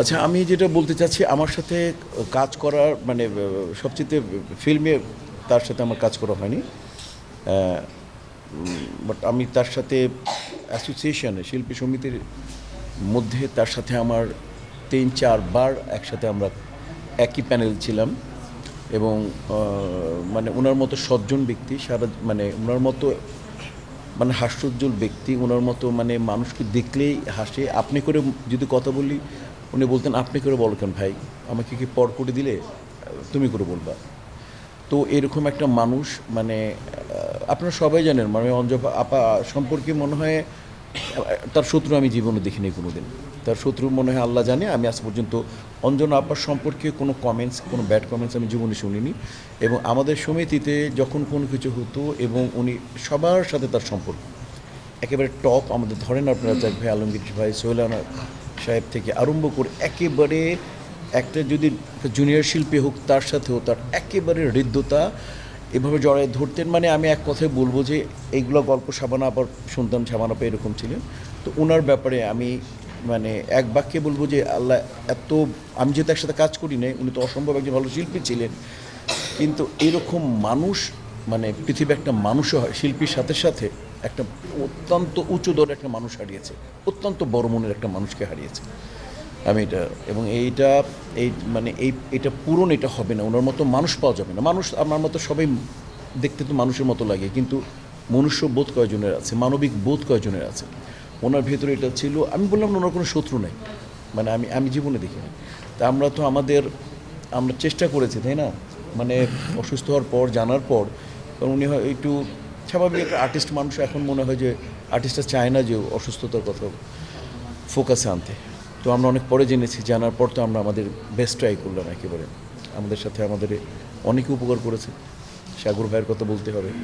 আচ্ছা, আমি যেটা বলতে চাচ্ছি, আমার সাথে কাজ করার মানে সবচেয়ে ফিল্মে তার সাথে আমার কাজ করা হয়নি। বাট আমি তার সাথে অ্যাসোসিয়েশনে শিল্পী সমিতির মধ্যে তার সাথে আমার ৩-৪ বার একসাথে আমরা একই প্যানেল ছিলাম। এবং মানে ওনার মতো সজ্জন ব্যক্তি সারা মানে ওনার মতো মানে হাস্যোজ্জ্বল ব্যক্তি, ওনার মতো মানে মানুষকে দেখলেই হাসে। আপনি করে যদি কথা বলি, উনি বলতেন আপনি করে বলো কেন ভাই, আমাকে কি পর করে দিলে তুমি করে বলবা। তো এরকম একটা মানুষ মানে আপনারা সবাই জানেন, মানে অঞ্জপা আপা সম্পর্কে মনে হয় তার শত্রু আমি জীবনে দেখিনি কোনো দিন। তার শত্রু মনে হয় আল্লাহ জানে। আমি আজ পর্যন্ত অঞ্জনা আপার সম্পর্কে কোনো কমেন্টস, কোনো ব্যাড কমেন্টস আমি জীবনে শুনিনি। এবং আমাদের সমিতিতে যখন কোনো কিছু হতো এবং উনি সবার সাথে তার সম্পর্ক একেবারে টপ। আমাদের ধরেন আপনারা জাক ভাই, আলমগীর ভাই, সোহেল রানা সাহেব থেকে আরম্ভ করে একেবারে একটা যদি জুনিয়র শিল্পী হোক তার সাথেও তার একেবারে হৃদ্যতা এভাবে জড়ায় ধরতেন। মানে আমি এক কথায় বলবো যে এইগুলো গল্প সাবানা আবার শুনতাম, সাবানা আপা এরকম ছিলেন। তো ওনার ব্যাপারে আমি মানে এক বাক্যে বলবো যে আল্লাহ এত, আমি যেহেতু একসাথে কাজ করি নাই, উনি তো অসম্ভব একজন ভালো শিল্পী ছিলেন, কিন্তু এরকম মানুষ মানে পৃথিবী একটা মানুষও হয় শিল্পীর সাথে সাথে একটা অত্যন্ত উঁচু দরের একটা মানুষ হারিয়েছে, অত্যন্ত বড় মনের একটা মানুষকে হারিয়েছে। আমি এটা এবং এইটা এই মানে এটা পূরণ এটা হবে না, ওনার মতো মানুষ পাওয়া যাবে না। মানুষ আমার মতো সবাই দেখতে তো মানুষের মতো লাগে, কিন্তু মনুষ্য বোধ কয়জনের আছে, মানবিক বোধ কয়জনের আছে। ওনার ভেতরে এটা ছিল। আমি বললাম না, ওনার কোনো শত্রু নাই, মানে আমি আমি জীবনে দেখিনি। তা আমরা তো আমরা চেষ্টা করেছি, তাই না? মানে অসুস্থ হওয়ার পর, জানার পর, কারণ উনি হয় একটু স্বাভাবিক একটা আর্টিস্ট মানুষ, এখন মনে হয় যে আর্টিস্টরা চায় না যে অসুস্থতার কথা ফোকাসে আনতে। তো আমরা অনেক পরে জেনেছি, জানার পর তো আমরা আমাদের বেস্ট ট্রাই করলাম একেবারে। আমাদের সাথে আমাদের অনেকে উপকার করেছে। সাগর ভাইয়ের কথা বলতে হবে।